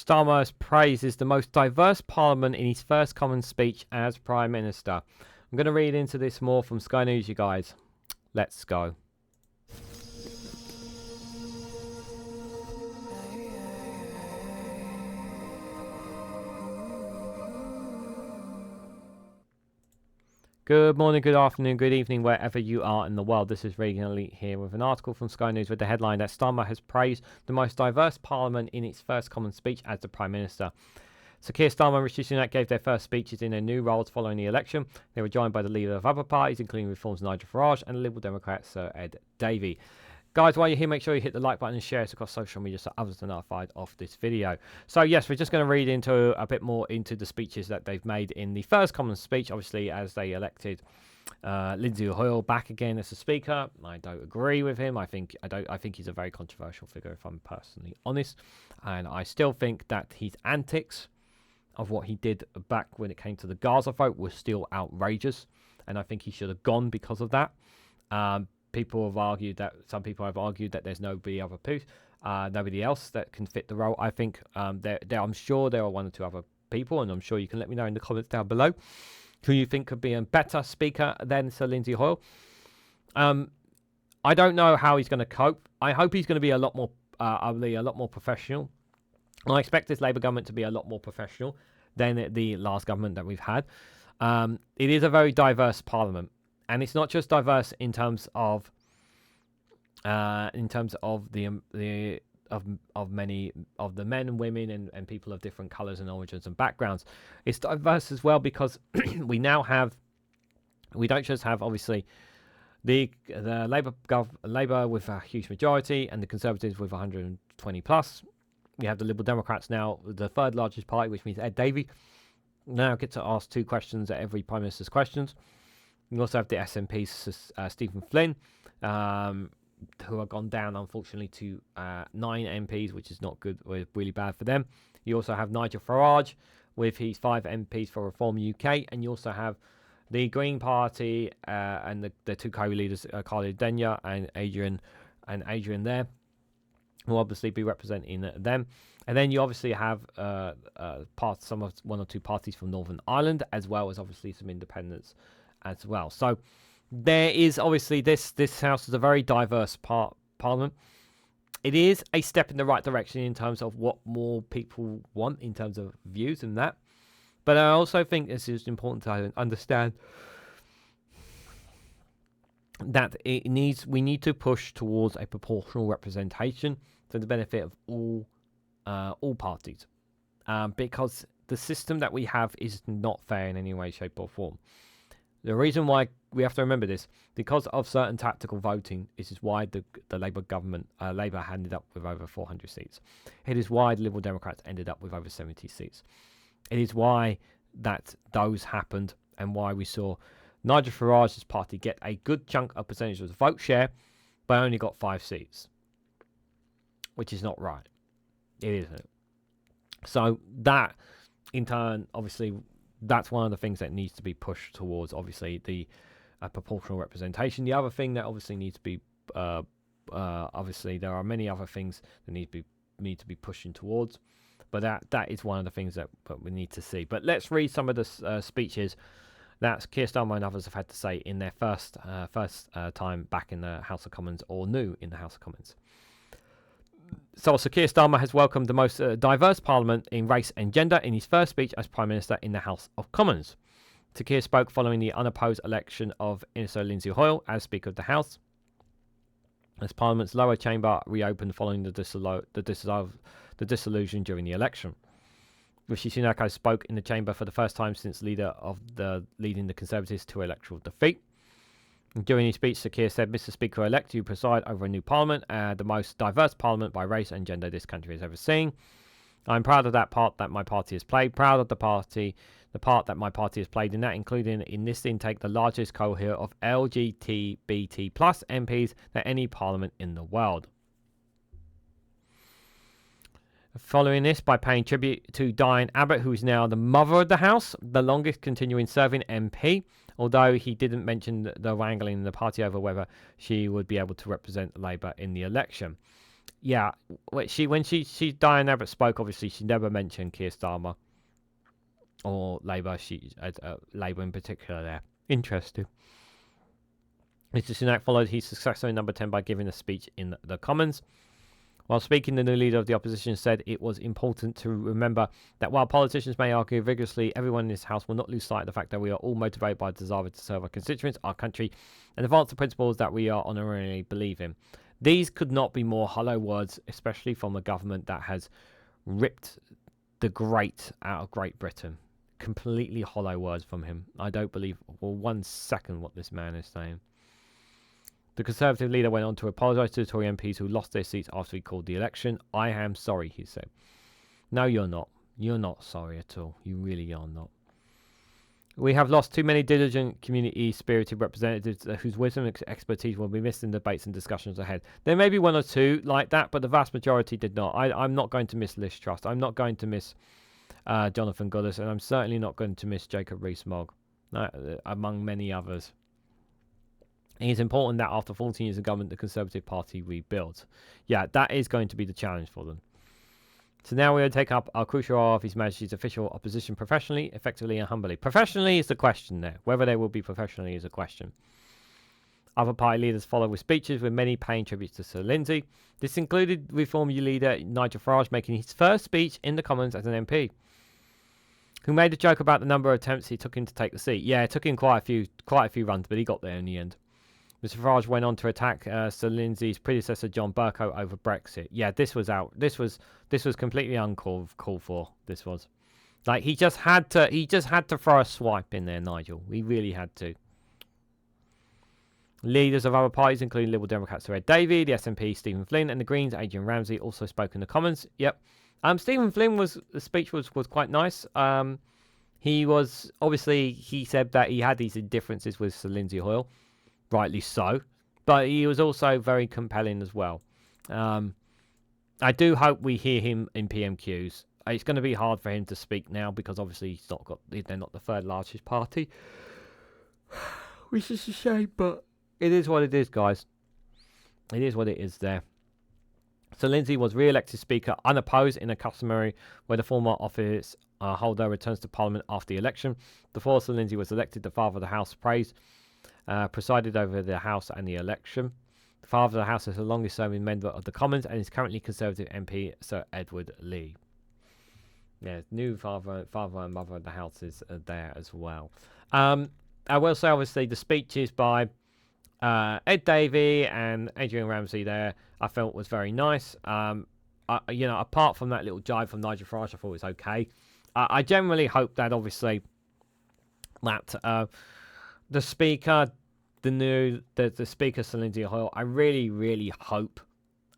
Starmer praises the most diverse parliament in his first Commons speech as Prime Minister. I'm going to read into this more from Sky News, you guys. Let's go. Good morning, good afternoon, good evening, wherever you are in the world. This is Reganelite here with an article from Sky News with the headline that Starmer has praised the most diverse parliament in its first Commons speech as the Prime Minister. So Keir Starmer and Rishi Sunak gave their first speeches in their new roles following the election. They were joined by the leader of other parties, including Reform's Nigel Farage and the Liberal Democrat Sir Davey. Guys, while you're here, make sure you hit the like button and share it across social media so others are notified of this video. So yes, we're just going to read into a bit more into the speeches that they've made in the first Commons speech, obviously, as they elected Lindsay Hoyle back again as a speaker. I don't agree with him. I think he's a very controversial figure, if I'm personally honest. And I still think that his antics of what he did back when it came to the Gaza vote was still outrageous. And I think he should have gone because of that. Some people have argued that there's nobody else that can fit the role. I think I'm sure there are one or two other people, and I'm sure you can let me know in the comments down below who you think could be a better speaker than Sir Lindsay Hoyle. I don't know how he's going to cope. I hope he's going to be a lot more professional. I expect this Labour government to be a lot more professional than the last government that we've had. It is a very diverse parliament. And it's not just diverse in terms of many of the men and women and people of different colours and origins and backgrounds. It's diverse as well because we don't just have obviously the Labour with a huge majority and the Conservatives with 120 plus. We have the Liberal Democrats now, the third largest party, which means Davey now get to ask 2 questions at every Prime Minister's questions. We also have the SNP's Stephen Flynn, who have gone down, unfortunately, to 9 MPs, which is not good, really bad for them. You also have Nigel Farage with his 5 MPs for Reform UK, and you also have the Green Party and the 2 co-leaders, Carly Denya and Adrian there, who will obviously be representing them. And then you obviously have one or two parties from Northern Ireland, as well as obviously some independents as well. So there is obviously this house is a very diverse parliament. It is a step in the right direction in terms of what more people want in terms of views and that. But I also think this is important to understand that we need to push towards a proportional representation for the benefit of all parties, because the system that we have is not fair in any way, shape, or form. The reason why we have to remember this, because of certain tactical voting, this is why the Labour government, Labour ended up with over 400 seats. It is why the Liberal Democrats ended up with over 70 seats. It is why that those happened, and why we saw Nigel Farage's party get a good chunk of percentage of the vote share, but only got 5 seats, which is not right. It isn't. So that, in turn, obviously, that's one of the things that needs to be pushed towards, obviously, the proportional representation. The other thing that obviously needs to be, obviously, there are many other things that need to be pushing towards, but that is one of the things that we need to see. But let's read some of the speeches that Keir Starmer and others have had to say in their first time back in the House of Commons, or new in the House of Commons. So Keir Starmer has welcomed the most diverse parliament in race and gender in his first speech as Prime Minister in the House of Commons. Sir Keir spoke following the unopposed election of Sir Lindsay Hoyle as Speaker of the House, as Parliament's lower chamber reopened following the dissolution during the election. Rishi Sunak spoke in the chamber for the first time since leading the Conservatives to electoral defeat. During his speech, Sir Keir said, "Mr. Speaker-elect, you preside over a new parliament, the most diverse parliament by race and gender this country has ever seen. I'm proud of that part that my party has played, proud of the part that my party has played in that, including in this intake the largest cohort of LGBT plus MPs than any parliament in the world." Following this, by paying tribute to Diane Abbott, who is now the mother of the House, the longest continuing serving MP, although he didn't mention the wrangling in the party over whether she would be able to represent Labour in the election. yeah, when Diane Abbott spoke, obviously she never mentioned Keir Starmer or Labour. Labour in particular. There, interesting. Mr. Sunak followed his successor in number 10 by giving a speech in the Commons. While speaking, the new leader of the opposition said it was important to remember that while politicians may argue vigorously, everyone in this House will not lose sight of the fact that we are all motivated by the desire to serve our constituents, our country, and advance the principles that we are honourably believe in. These could not be more hollow words, especially from a government that has ripped the great out of Great Britain. Completely hollow words from him. I don't believe for 1 second what this man is saying. The Conservative leader went on to apologise to the Tory MPs who lost their seats after he called the election. I am sorry, he said. No, you're not. You're not sorry at all. You really are not. We have lost too many diligent, community-spirited representatives whose wisdom and expertise will be missed in debates and discussions ahead. There may be one or two like that, but the vast majority did not. I'm not going to miss Liz Truss. I'm not going to miss Jonathan Goodis, and I'm certainly not going to miss Jacob Rees-Mogg, among many others. It is important that after 14 years of government, the Conservative Party rebuilds. Yeah, that is going to be the challenge for them. So now we will take up our crucial role of His Majesty's official opposition professionally, effectively and humbly. Professionally is the question there. Whether they will be professionally is a question. Other party leaders followed with speeches, with many paying tribute to Sir Lindsay. This included Reform leader Nigel Farage making his first speech in the Commons as an MP, who made a joke about the number of attempts it took him to take the seat. Yeah, it took him quite a few runs, but he got there in the end. Mr. Farage went on to attack Sir Lindsay's predecessor John Bercow over Brexit. Yeah, this was out. This was completely uncalled for. This was like he just had to throw a swipe in there, Nigel. He really had to. Leaders of other parties, including Liberal Democrat Sir Davey, the SNP Stephen Flynn, and the Greens Adrian Ramsay, also spoke in the Commons. Yep. Stephen Flynn the speech was quite nice. He said that he had these differences with Sir Lindsay Hoyle. Rightly so, but he was also very compelling as well. I do hope we hear him in PMQs. It's going to be hard for him to speak now because obviously they're not the third largest party, which is a shame. But it is what it is, guys. It is what it is. There. So Lindsay was re-elected Speaker unopposed in a customary where the former office holder returns to Parliament after the election. Before Sir Lindsay was elected, the Father of the House presided over the House and the election. The Father of the House is the longest serving member of the Commons and is currently Conservative MP Sir Edward Lee. Yeah, new father and mother of the House is there as well. I will say, obviously, the speeches by Ed Davey and Adrian Ramsay there, I felt was very nice. Apart from that little jibe from Nigel Farage, I thought it was okay. I generally hope that, obviously, that the Speaker, the Speaker, Sir Lindsay Hoyle, I really, really hope,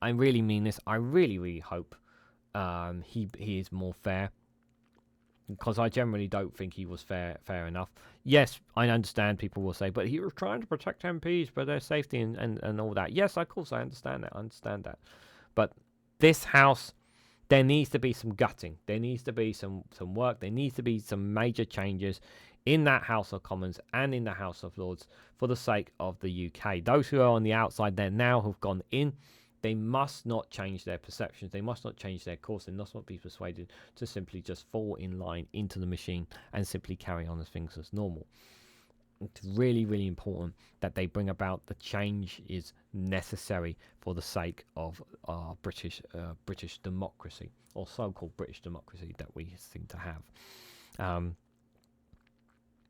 I really mean this, I really, really hope he is more fair, because I generally don't think he was fair enough. Yes, I understand people will say, but he was trying to protect MPs for their safety and all that. Yes, of course, I understand that. But this House, there needs to be some gutting. There needs to be some work. There needs to be some major changes in that House of Commons and in the House of Lords for the sake of the UK. Those who are on the outside there now have gone in. They must not change their perceptions. They must not change their course. They must not be persuaded to simply just fall in line into the machine and simply carry on as things as normal. It's really, really important that they bring about the change is necessary for the sake of our British democracy, or so-called British democracy that we seem to have.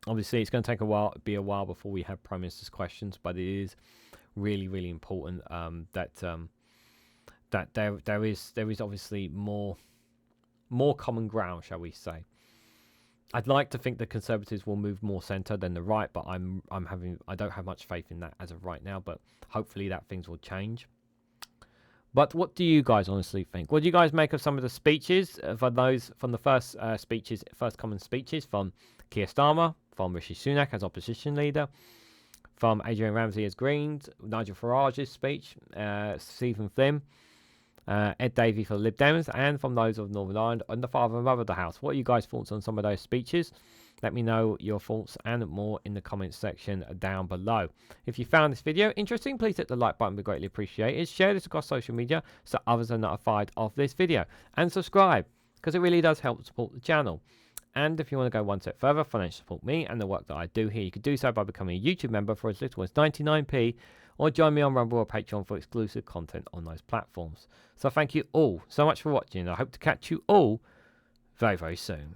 Obviously, it's going to take a while before we have Prime Minister's questions, but it is really, really important that there is obviously more common ground, shall we say. I'd like to think the Conservatives will move more centre than the right, but I don't have much faith in that as of right now. But hopefully that things will change. But what do you guys honestly think? What do you guys make of some of the speeches from the first common speeches from Keir Starmer, from Rishi Sunak as opposition leader, from Adrian Ramsay as Greens, Nigel Farage's speech, Stephen Flynn, Ed Davey for the Lib Dems, and from those of Northern Ireland and the father and mother of the House? What are you guys' thoughts on some of those speeches? Let me know your thoughts and more in the comments section down below. If you found this video interesting, please hit the like button, we greatly appreciate it. Share this across social media so others are notified of this video. And subscribe, because it really does help support the channel. And if you want to go one step further, financially support me and the work that I do here, you could do so by becoming a YouTube member for as little as 99p, or join me on Rumble or Patreon for exclusive content on those platforms. So thank you all so much for watching. I hope to catch you all very, very soon.